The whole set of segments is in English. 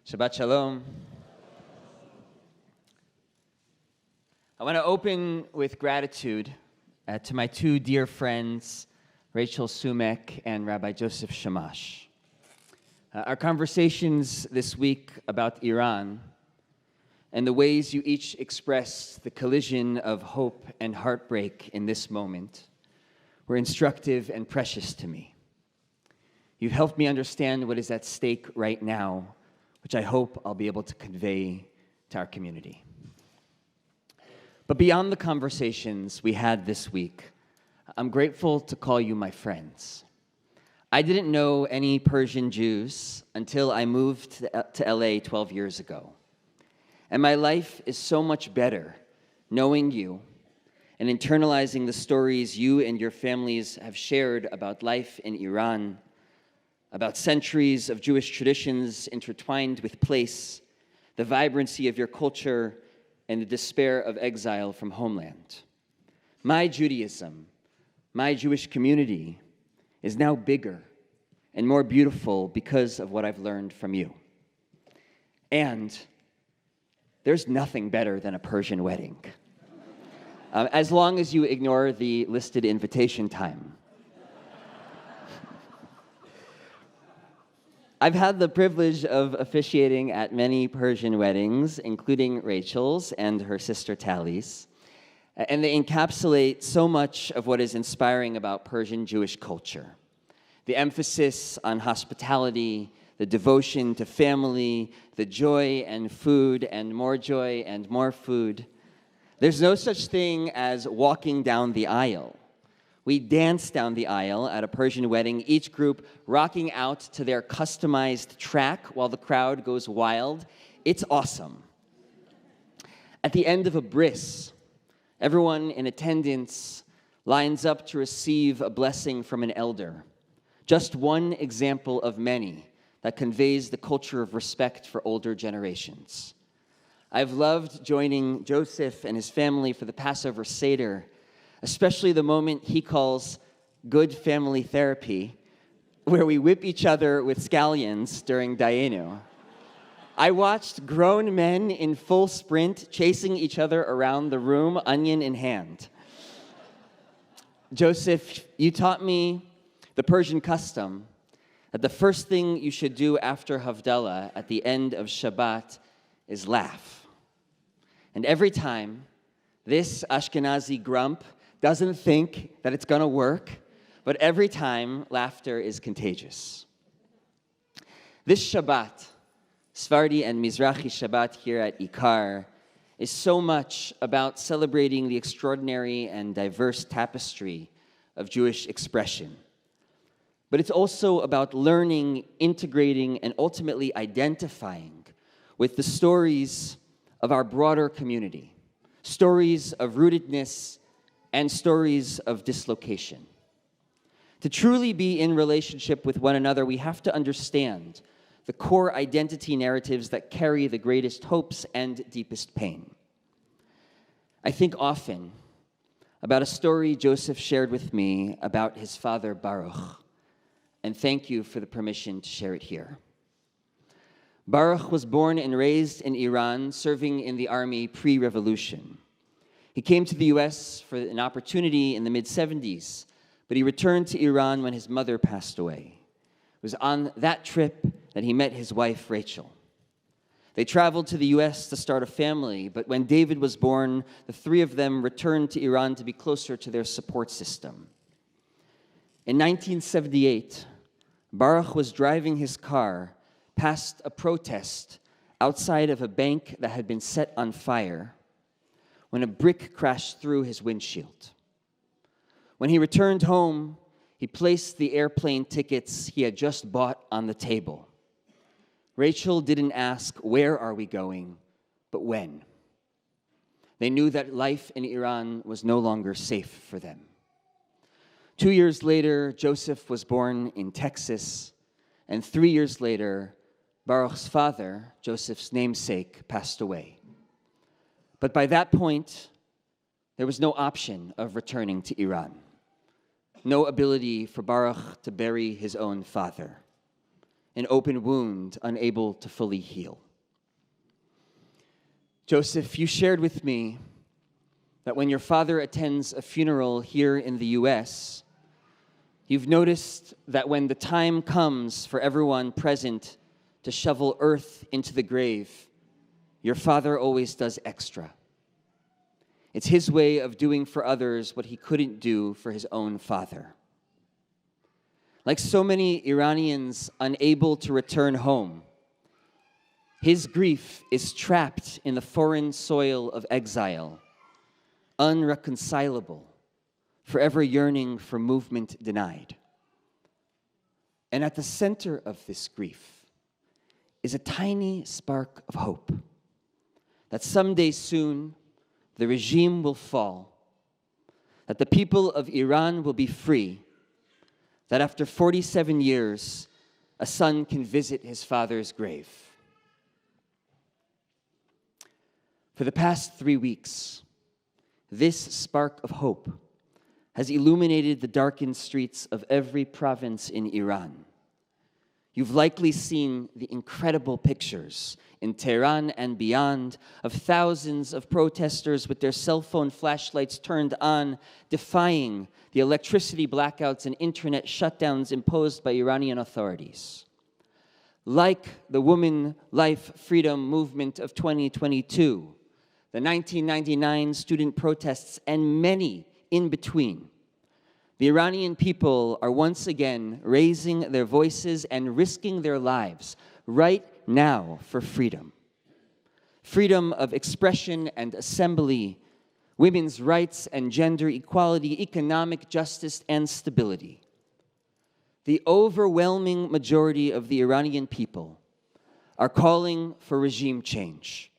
Shabbat Shalom. I want to open with gratitude to my two dear friends, Rachel Sumek and Rabbi Joseph Shamash. Our conversations this week about Iran and the ways you each express the collision of hope and heartbreak in this moment were instructive and precious to me. You've helped me understand what is at stake right now, which I hope I'll be able to convey to our community. But beyond the conversations we had this week, I'm grateful to call you my friends. I didn't know any Persian Jews until I moved to LA 12 years ago. And my life is so much better knowing you and internalizing the stories you and your families have shared about life in Iran, about centuries of Jewish traditions intertwined with place, the vibrancy of your culture, and the despair of exile from homeland. My Judaism, my Jewish community, is now bigger and more beautiful because of what I've learned from you. And there's nothing better than a Persian wedding, as long as you ignore the listed invitation time. I've had the privilege of officiating at many Persian weddings, including Rachel's and her sister Tally's, and they encapsulate so much of what is inspiring about Persian Jewish culture. The emphasis on hospitality, the devotion to family, the joy and food, and more food. There's no such thing as walking down the aisle. We dance down the aisle at a Persian wedding, each group rocking out to their customized track while the crowd goes wild. It's awesome. At the end of a bris, everyone in attendance lines up to receive a blessing from an elder. Just one example of many that conveys the culture of respect for older generations. I've loved joining Joseph and his family for the Passover Seder, especially the moment he calls good family therapy, where we whip each other with scallions during Dayenu. I watched grown men in full sprint chasing each other around the room, onion in hand. Joseph, you taught me the Persian custom that the first thing you should do after Havdalah at the end of Shabbat is laugh. And every time this Ashkenazi grump doesn't think that it's going to work, but every time, laughter is contagious. This Shabbat, Sephardi and Mizrahi Shabbat here at IKAR, is so much about celebrating the extraordinary and diverse tapestry of Jewish expression. But it's also about learning, integrating, and ultimately identifying with the stories of our broader community, stories of rootedness, and stories of dislocation. To truly be in relationship with one another, we have to understand the core identity narratives that carry the greatest hopes and deepest pain. I think often about a story Joseph shared with me about his father Baruch, and thank you for the permission to share it here. Baruch was born and raised in Iran, serving in the army pre-revolution. He came to the U.S. for an opportunity in the mid-'70s, but he returned to Iran when his mother passed away. It was on that trip that he met his wife, Rachel. They traveled to the U.S. to start a family, but when David was born, the three of them returned to Iran to be closer to their support system. In 1978, Baruch was driving his car past a protest outside of a bank that had been set on fire when a brick crashed through his windshield. When he returned home, he placed the airplane tickets he had just bought on the table. Rachel didn't ask, "Where are we going?" but when. They knew that life in Iran was no longer safe for them. 2 years later, Joseph was born in Texas, and 3 years later, Baruch's father, Joseph's namesake, passed away. But by that point, there was no option of returning to Iran. No ability for Baruch to bury his own father. an open wound unable to fully heal. Joseph, you shared with me that when your father attends a funeral here in the U.S., you've noticed that when the time comes for everyone present to shovel earth into the grave, your father always does extra. It's his way of doing for others what he couldn't do for his own father. Like so many Iranians unable to return home, his grief is trapped in the foreign soil of exile, unreconcilable, forever yearning for movement denied. And at the center of this grief is a tiny spark of hope that someday soon the regime will fall, that the people of Iran will be free, that after 47 years, a son can visit his father's grave. For the past 3 weeks, this spark of hope has illuminated the darkened streets of every province in Iran. You've likely seen the incredible pictures in Tehran and beyond of thousands of protesters with their cell phone flashlights turned on, defying the electricity blackouts and internet shutdowns imposed by Iranian authorities. Like the Women, Life, Freedom movement of 2022, the 1999 student protests, and many in between, the Iranian people are once again raising their voices and risking their lives right now for freedom. Freedom of expression and assembly, women's rights and gender equality, economic justice and stability. The overwhelming majority of the Iranian people are calling for regime change,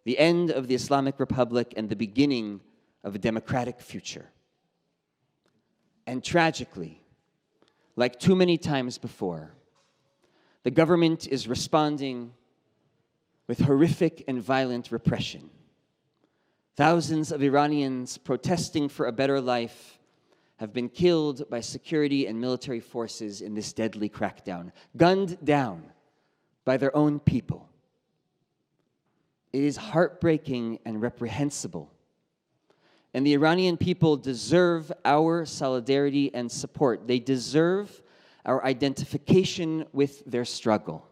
the end of the Islamic Republic and the beginning of a democratic future. And tragically, like too many times before, the government is responding with horrific and violent repression. Thousands of Iranians protesting for a better life have been killed by security and military forces in this deadly crackdown, gunned down by their own people. It is heartbreaking and reprehensible. And the Iranian people deserve our solidarity and support. They deserve our identification with their struggle.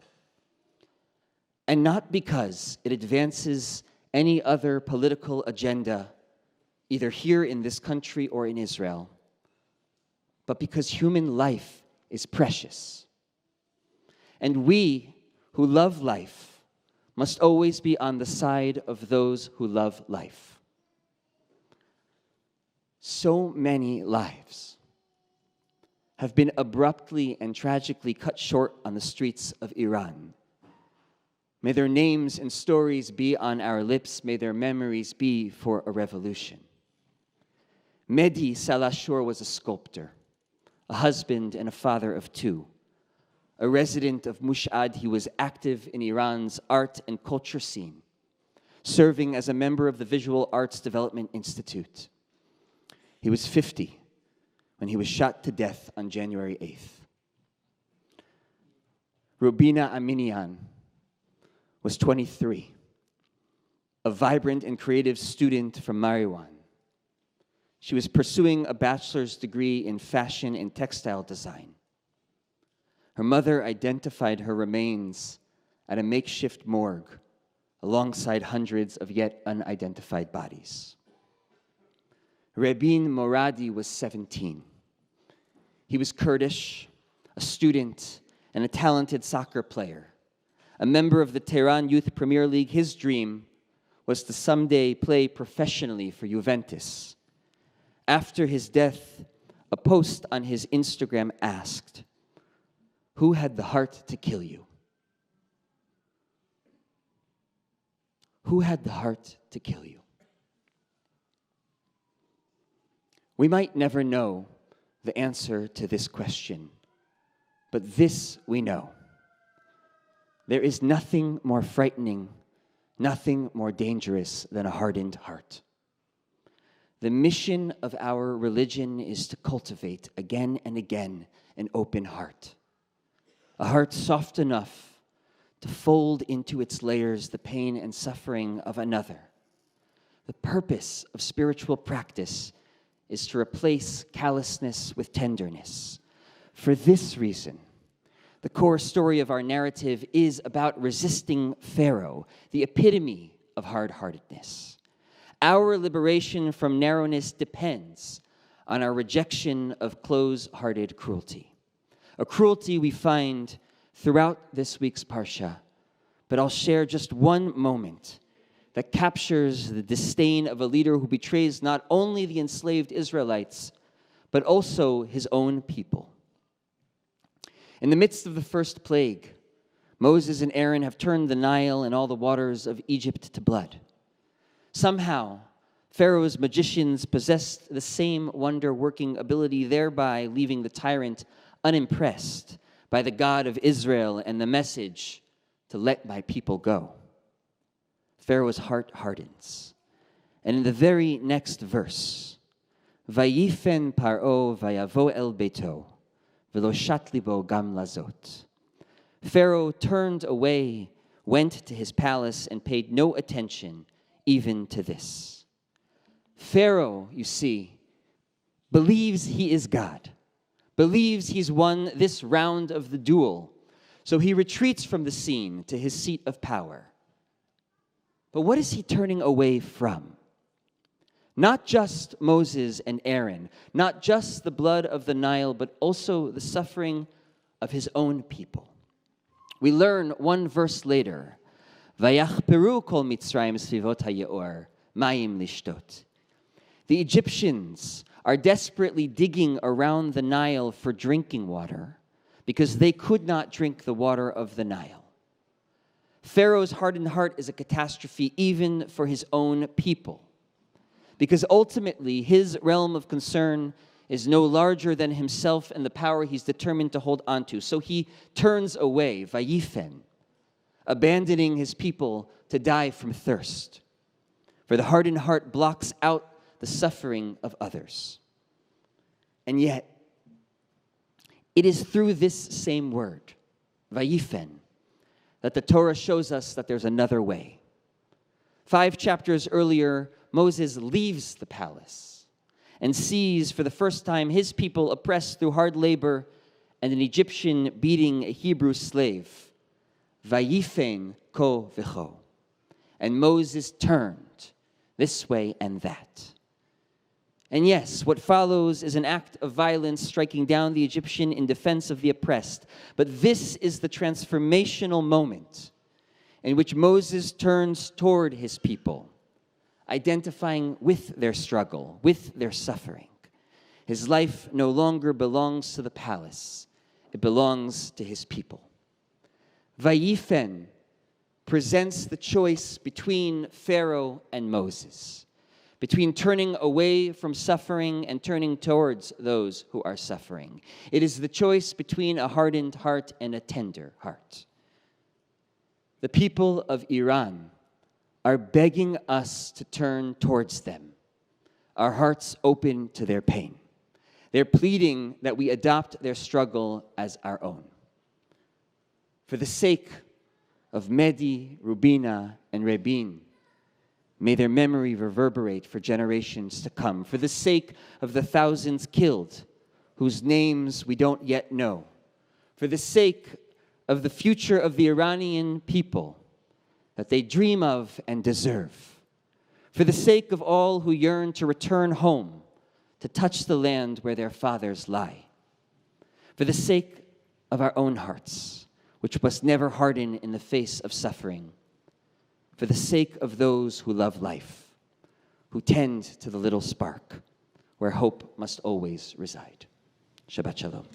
And not because it advances any other political agenda, either here in this country or in Israel, but because human life is precious. And we who love life must always be on the side of those who love life. So many lives have been abruptly and tragically cut short on the streets of Iran. May their names and stories be on our lips. May their memories be for a revolution. Mehdi Salashur was a sculptor, a husband and a father of two. A resident of Mush'ad, he was active in Iran's art and culture scene, serving as a member of the Visual Arts Development Institute. He was 50 when he was shot to death on January 8th. Rubina Aminian was 23, a vibrant and creative student from Mariwan. She was pursuing a bachelor's degree in fashion and textile design. Her mother identified her remains at a makeshift morgue alongside hundreds of yet unidentified bodies. Rabbi Moradi was 17. He was Kurdish, a student, and a talented soccer player. A member of the Tehran Youth Premier League, his dream was to someday play professionally for Juventus. After his death, a post on his Instagram asked, "Who had the heart to kill you?" Who had the heart to kill you? We might never know the answer to this question, but this we know. There is nothing more frightening, nothing more dangerous than a hardened heart. The mission of our religion is to cultivate again and again an open heart. a heart soft enough to fold into its layers the pain and suffering of another. The purpose of spiritual practice is to replace callousness with tenderness. For this reason, the core story of our narrative is about resisting Pharaoh, the epitome of hard-heartedness. Our liberation from narrowness depends on our rejection of close-hearted cruelty, a cruelty we find throughout this week's Parsha. But I'll share just one moment that captures the disdain of a leader who betrays not only the enslaved Israelites, but also his own people. In the midst of the first plague, Moses and Aaron have turned the Nile and all the waters of Egypt to blood. Somehow, Pharaoh's magicians possessed the same wonder-working ability, thereby leaving the tyrant unimpressed by the God of Israel and the message to let my people go. Pharaoh's heart hardens. And in the very next verse, Vayifen Paro vayavo el beto, velo shat libo gam lazot. Pharaoh turned away, went to his palace, and paid no attention even to this. Pharaoh, you see, believes he is God, believes he's won this round of the duel, so he retreats from the scene to his seat of power. But what is he turning away from? Not just Moses and Aaron, not just the blood of the Nile, but also the suffering of his own people. We learn one verse later, Vayachperu kol Mitzrayim svivot hayeor, mayim lishtot. The Egyptians are desperately digging around the Nile for drinking water because they could not drink the water of the Nile. Pharaoh's hardened heart is a catastrophe even for his own people, because ultimately his realm of concern is no larger than himself and the power he's determined to hold onto. So he turns away, vayifen, abandoning his people to die from thirst. For the hardened heart blocks out the suffering of others. And yet, it is through this same word, vayifen, that the Torah shows us that there's another way. 5 chapters earlier, Moses leaves the palace and sees for the first time his people oppressed through hard labor and an Egyptian beating a Hebrew slave. Vayifen ko v'cho. And Moses turned this way and that. And yes, what follows is an act of violence striking down the Egyptian in defense of the oppressed. But this is the transformational moment in which Moses turns toward his people, identifying with their struggle, with their suffering. His life no longer belongs to the palace. It belongs to his people. Vayifen presents the choice between Pharaoh and Moses, between turning away from suffering and turning towards those who are suffering. It is the choice between a hardened heart and a tender heart. The people of Iran are begging us to turn towards them, our hearts open to their pain. They're pleading that we adopt their struggle as our own. For the sake of Mehdi, Rubina, and Rabin, may their memory reverberate for generations to come. For the sake of the thousands killed, whose names we don't yet know. For the sake of the future of the Iranian people that they dream of and deserve. For the sake of all who yearn to return home, to touch the land where their fathers lie. For the sake of our own hearts, which must never harden in the face of suffering. For the sake of those who love life, who tend to the little spark where hope must always reside. Shabbat Shalom.